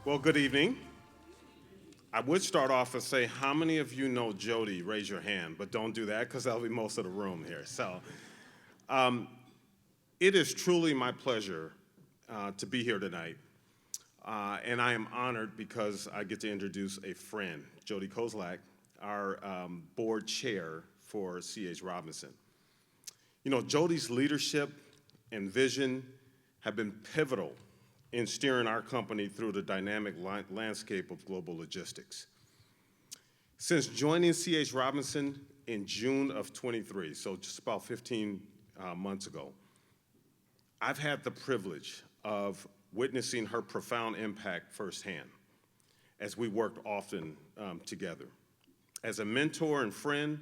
Well, good evening. I would start off and say, how many of you know Jodee? Raise your hand, but don't do that because that'll be most of the room here. Um, it is truly my pleasure to be here tonight. And I am honored because I get to introduce a friend, Jodee Kozlak, our board chair for C.H. Robinson. You know, Jodee's leadership and vision have been pivotal in steering our company through the dynamic landscape of global logistics. Since joining C.H. Robinson in June of 23, so just about 15 months ago, I've had the privilege of witnessing her profound impact firsthand as we worked often together. As a mentor and friend,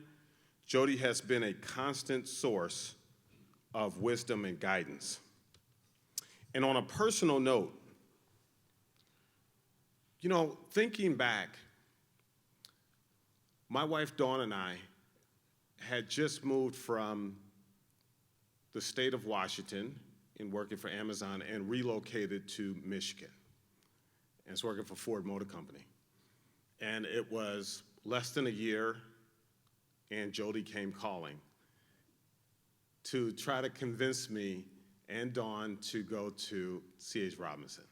Jodee has been a constant source of wisdom and guidance. And on a personal note, you know, thinking back, my wife Dawn and I had just moved from the state of Washington in working for Amazon and relocated to Michigan. And it's working for Ford Motor Company. And it was less than a year, and Jodee came calling to try to convince me and Dawn to go to C.H. Robinson.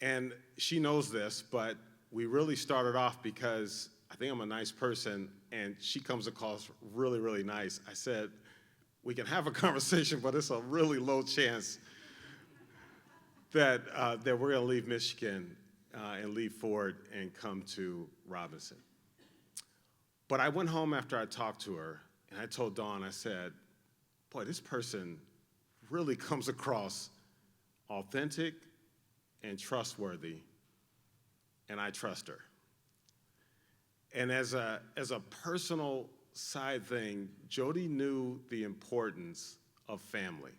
And she knows this, but we really started off because I think I'm a nice person, and she comes across really, really nice. I said, we can have a conversation, but it's a really low chance that we're gonna leave Michigan and leave Ford and come to Robinson. But I went home after I talked to her, and I told Dawn, I said, boy, this person really comes across authentic and trustworthy, and I trust her. And as a personal side thing, Jodee knew the importance of family.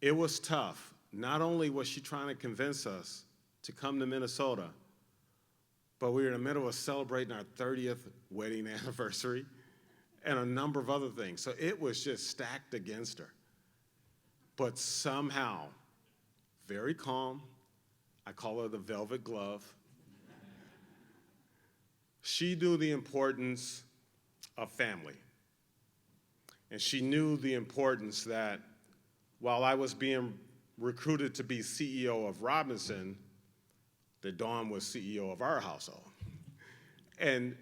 It was tough. Not only was she trying to convince us to come to Minnesota, but we were in the middle of celebrating our 30th wedding anniversary and a number of other things. So it was just stacked against her. But somehow, very calm, I call her the velvet glove, she knew the importance of family. And she knew the importance that while I was being recruited to be CEO of Robinson, that Dawn was CEO of our household. And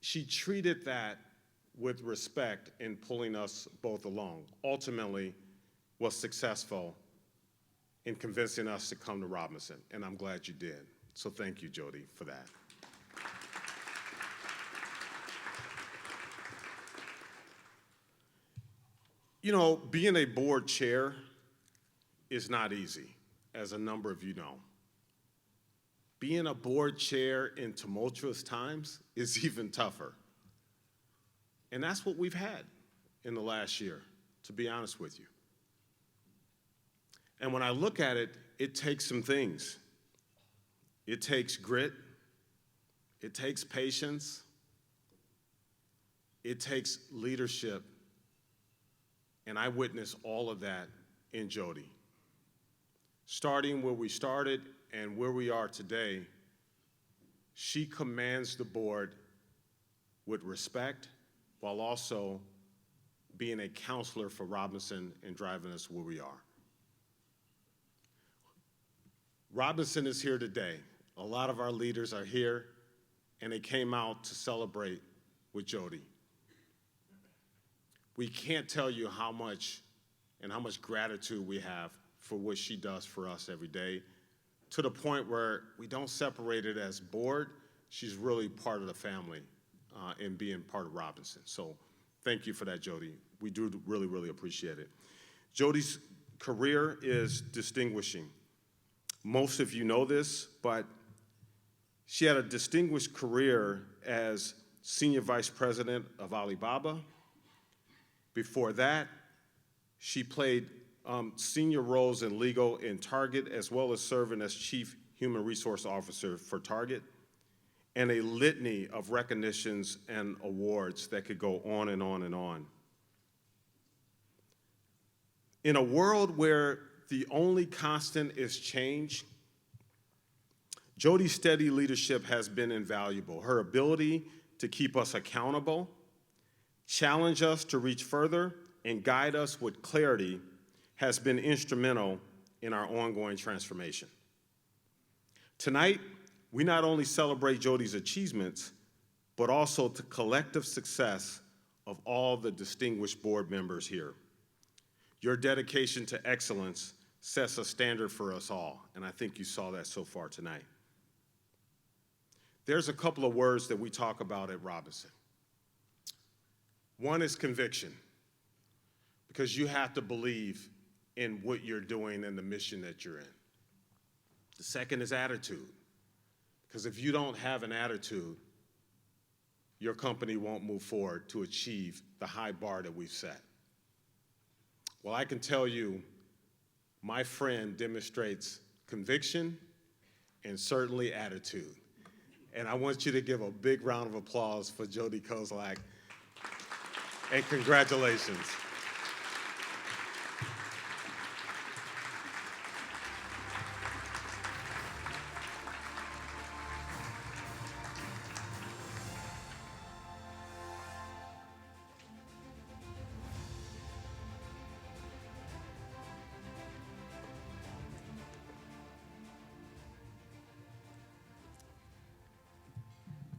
she treated that with respect in pulling us both along. Ultimately, was successful in convincing us to come to Robinson, and I'm glad you did. So thank you, Jodee, for that. You know, being a board chair is not easy, as a number of you know. Being a board chair in tumultuous times is even tougher. And that's what we've had in the last year, to be honest with you. And when I look at it, it takes some things. It takes grit, it takes patience, it takes leadership, and I witnessed all of that in Jodee. Starting where we started and where we are today, she commands the board with respect while also being a counselor for Robinson and driving us where we are. Robinson is here today. A lot of our leaders are here, and they came out to celebrate with Jodee. We can't tell you how much gratitude we have for what she does for us every day, to the point where we don't separate it as board. She's really part of the family in being part of Robinson. So thank you for that, Jodee. We do really, really appreciate it. Jodee's career is distinguishing. Most of you know this, but she had a distinguished career as Senior Vice President of Alibaba. Before that, she played senior roles in legal in Target, as well as serving as Chief Human Resource Officer for Target, and a litany of recognitions and awards that could go on and on and on. In a world where the only constant is change, Jodee's steady leadership has been invaluable. Her ability to keep us accountable, challenge us to reach further, and guide us with clarity has been instrumental in our ongoing transformation. Tonight, we not only celebrate Jodee's achievements, but also the collective success of all the distinguished board members here. Your dedication to excellence sets a standard for us all, and I think you saw that so far tonight. There's a couple of words that we talk about at Robinson. One is conviction, because you have to believe in what you're doing and the mission that you're in. The second is attitude, because if you don't have an attitude, your company won't move forward to achieve the high bar that we've set. Well, I can tell you, my friend demonstrates conviction and certainly attitude. And I want you to give a big round of applause for Jodee Kozlak, and congratulations.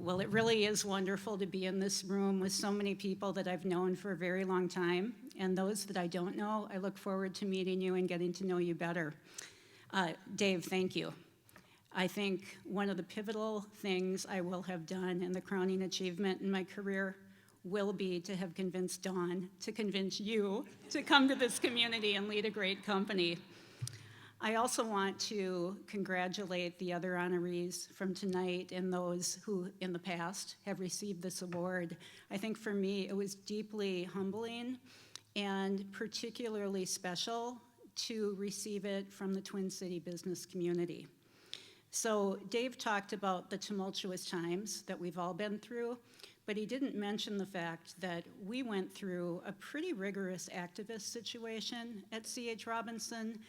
Well, it really is wonderful to be in this room with so many people that I've known for a very long time, and those that I don't know, I look forward to meeting you and getting to know you better. Dave, thank you. I think one of the pivotal things I will have done and the crowning achievement in my career will be to have convinced Dawn to convince you to come to this community and lead a great company. I also want to congratulate the other honorees from tonight and those who in the past have received this award. I think for me it was deeply humbling and particularly special to receive it from the Twin City business community. So Dave talked about the tumultuous times that we've all been through, but he didn't mention the fact that we went through a pretty rigorous activist situation at C.H. Robinson.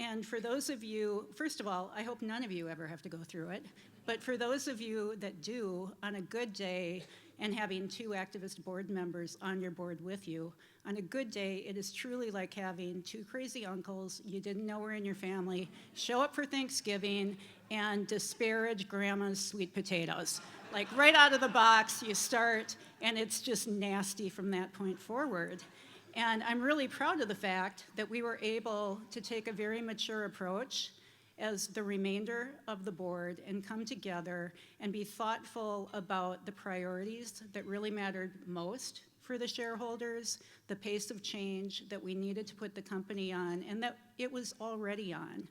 And for those of you, first of all, I hope none of you ever have to go through it, but for those of you that do, on a good day, and having two activist board members on your board with you, on a good day, it is truly like having two crazy uncles you didn't know were in your family, show up for Thanksgiving, and disparage grandma's sweet potatoes. Like right out of the box, you start, and it's just nasty from that point forward. And I'm really proud of the fact that we were able to take a very mature approach as the remainder of the board and come together and be thoughtful about the priorities that really mattered most for the shareholders, the pace of change that we needed to put the company on, and that it was already on.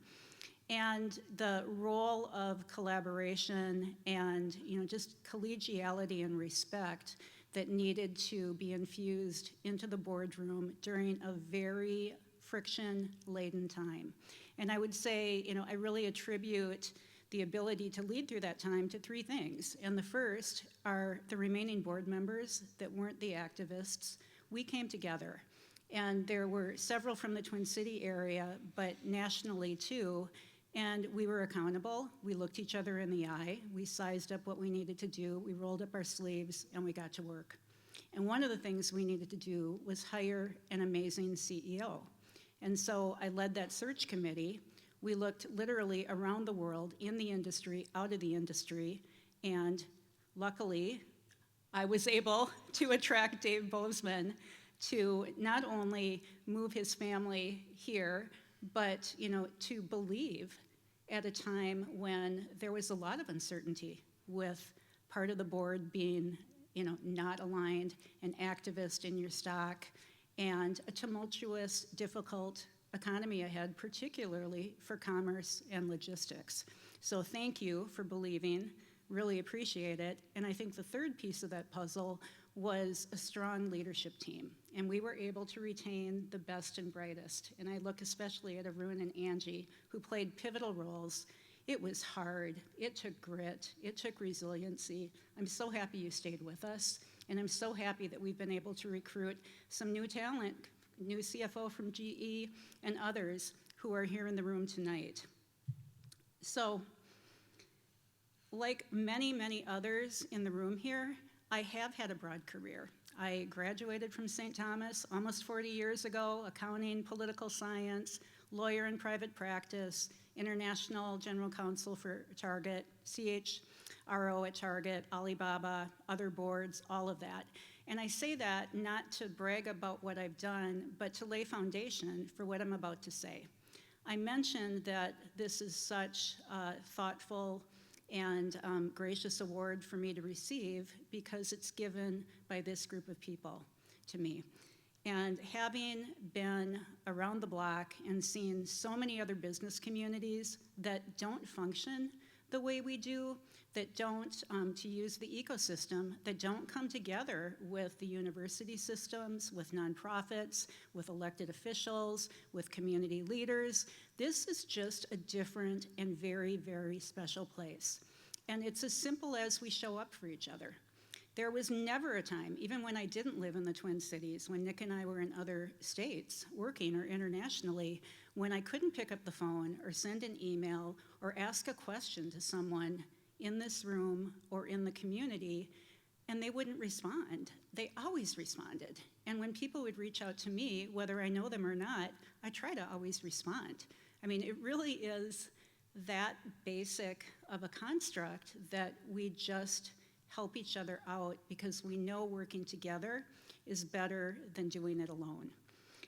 And the role of collaboration and just collegiality and respect that needed to be infused into the boardroom during a very friction-laden time. And I would say, I really attribute the ability to lead through that time to three things. And the first are the remaining board members that weren't the activists. We came together. And there were several from the Twin City area, but nationally too. And we were accountable. We looked each other in the eye. We sized up what we needed to do. We rolled up our sleeves, and we got to work. And one of the things we needed to do was hire an amazing CEO. And so I led that search committee. We looked literally around the world, in the industry, out of the industry, and luckily, I was able to attract Dave Bozeman to not only move his family here, but to believe at a time when there was a lot of uncertainty with part of the board being not aligned, an activist in your stock, and a tumultuous, difficult economy ahead, particularly for commerce and logistics. So thank you for believing, really appreciate it. And I think the third piece of that puzzle was a strong leadership team. And we were able to retain the best and brightest. And I look especially at Arun and Angie, who played pivotal roles. It was hard. It took grit. It took resiliency. I'm so happy you stayed with us. And I'm so happy that we've been able to recruit some new talent, new CFO from GE, and others who are here in the room tonight. So, like many, many others in the room here, I have had a broad career. I graduated from St. Thomas almost 40 years ago, accounting, political science, lawyer in private practice, international general counsel for Target, CHRO at Target, Alibaba, other boards, all of that. And I say that not to brag about what I've done, but to lay foundation for what I'm about to say. I mentioned that this is such a thoughtful and gracious award for me to receive because it's given by this group of people to me. And having been around the block and seen so many other business communities that don't function the way we do, that don't, to use the ecosystem, that don't come together with the university systems, with nonprofits, with elected officials, with community leaders. This is just a different and very, very special place. And it's as simple as we show up for each other. There was never a time, even when I didn't live in the Twin Cities, when Nick and I were in other states working or internationally, when I couldn't pick up the phone or send an email or ask a question to someone in this room or in the community, and they wouldn't respond. They always responded. And when people would reach out to me, whether I know them or not, I try to always respond. I mean, it really is that basic of a construct that we just help each other out because we know working together is better than doing it alone.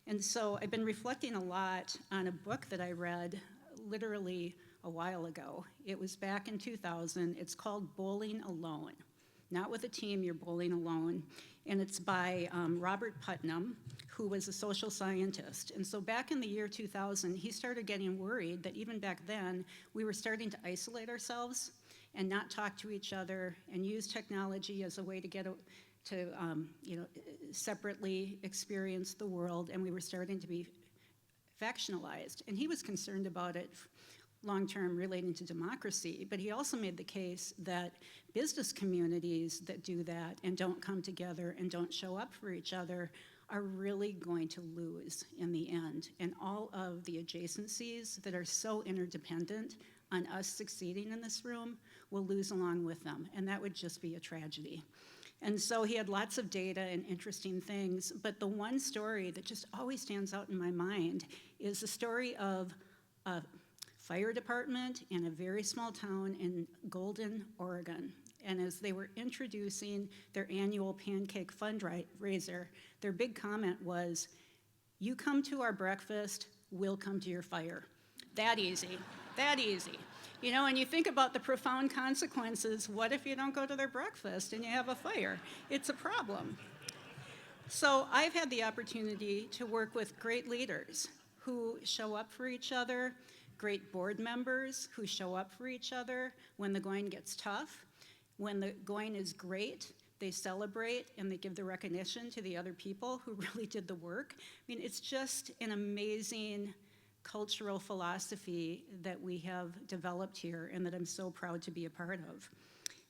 And so I've been reflecting a lot on a book that I read literally a while ago. It was back in 2000. It's called Bowling Alone. Not with a team, you're bowling alone. And it's by Robert Putnam, who was a social scientist. And so back in the year 2000, he started getting worried that even back then, we were starting to isolate ourselves and not talk to each other and use technology as a way to get to separately experience the world, and we were starting to be factionalized. And he was concerned about it long-term relating to democracy, but he also made the case that business communities that do that and don't come together and don't show up for each other are really going to lose in the end. And all of the adjacencies that are so interdependent on us succeeding in this room will lose along with them, and that would just be a tragedy. And so he had lots of data and interesting things, but the one story that just always stands out in my mind is the story of a fire department in a very small town in Golden, Oregon. And as they were introducing their annual pancake fundraiser, their big comment was, "You come to our breakfast, we'll come to your fire." That easy, that easy. You know, and you think about the profound consequences. What if you don't go to their breakfast and you have a fire? It's a problem. So I've had the opportunity to work with great leaders who show up for each other, great board members who show up for each other when the going gets tough. When the going is great, they celebrate and they give the recognition to the other people who really did the work. I mean, it's just an amazing cultural philosophy that we have developed here and that I'm so proud to be a part of.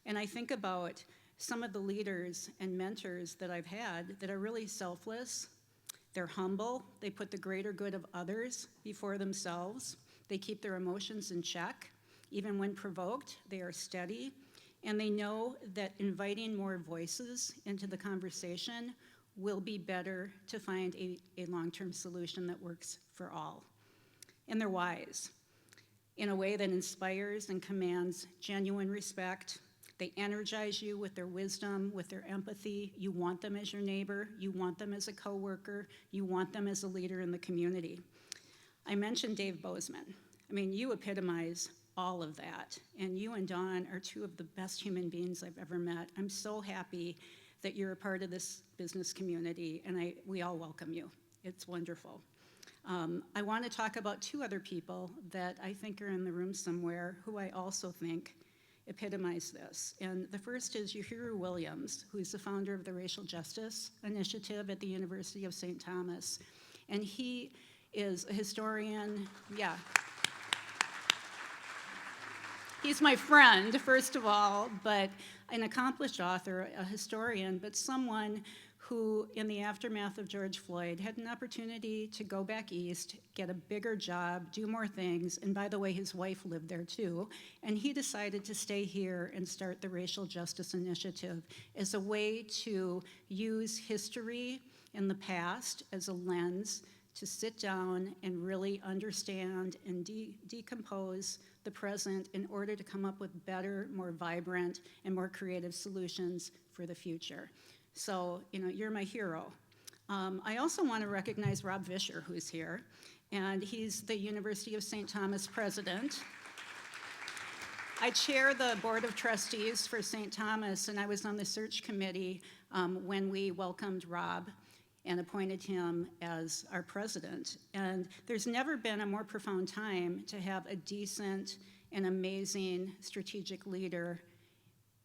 And I think about some of the leaders and mentors that I've had that are really selfless. They're humble. They put the greater good of others before themselves. They keep their emotions in check. Even when provoked, they are steady. And they know that inviting more voices into the conversation will be better to find a long-term solution that works for all. And they're wise in a way that inspires and commands genuine respect. They energize you with their wisdom, with their empathy. You want them as your neighbor. You want them as a coworker. You want them as a leader in the community. I mentioned Dave Bozeman. I mean, you epitomize all of that. And you and Dawn are two of the best human beings I've ever met. I'm so happy that you're a part of this business community, and we all welcome you. It's wonderful. I want to talk about two other people that I think are in the room somewhere who I also think epitomize this. And the first is Uhuru Williams, who's the founder of the Racial Justice Initiative at the University of St. Thomas. And he is a historian, yeah. He's my friend, first of all, but an accomplished author, a historian, but someone who, in the aftermath of George Floyd, had an opportunity to go back east, get a bigger job, do more things, and by the way, his wife lived there too, and he decided to stay here and start the Racial Justice Initiative as a way to use history in the past as a lens to sit down and really understand and decompose the present in order to come up with better, more vibrant, and more creative solutions for the future. So, you're my hero. I also want to recognize Rob Vischer, who's here, and he's the University of St. Thomas president. I chair the Board of Trustees for St. Thomas, and I was on the search committee when we welcomed Rob and appointed him as our president. And there's never been a more profound time to have a decent and amazing strategic leader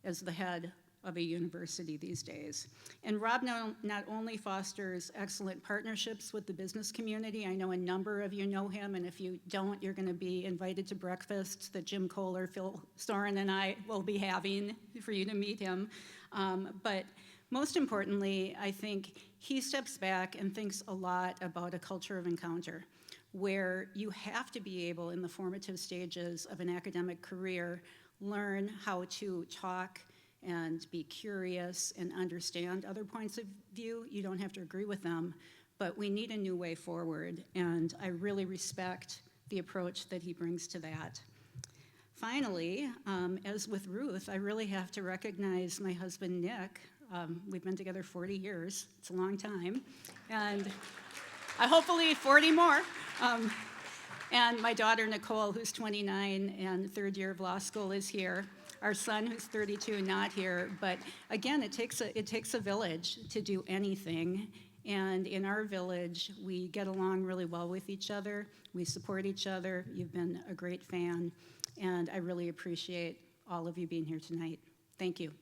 as the head of a university these days. And Rob not only fosters excellent partnerships with the business community, I know a number of you know him, and if you don't, you're gonna be invited to breakfast that Jim Kohler, Phil Soren, and I will be having for you to meet him. But most importantly, I think he steps back and thinks a lot about a culture of encounter, where you have to be able, in the formative stages of an academic career, learn how to talk and be curious and understand other points of view. You don't have to agree with them, but we need a new way forward, and I really respect the approach that he brings to that. Finally, as with Ruth, I really have to recognize my husband, Nick. We've been together 40 years. It's a long time, and hopefully 40 more. And my daughter, Nicole, who's 29 and third year of law school, is here. Our son, who's 32, not here. But again, it takes a village to do anything. And in our village, we get along really well with each other. We support each other. You've been a great fan. And I really appreciate all of you being here tonight. Thank you.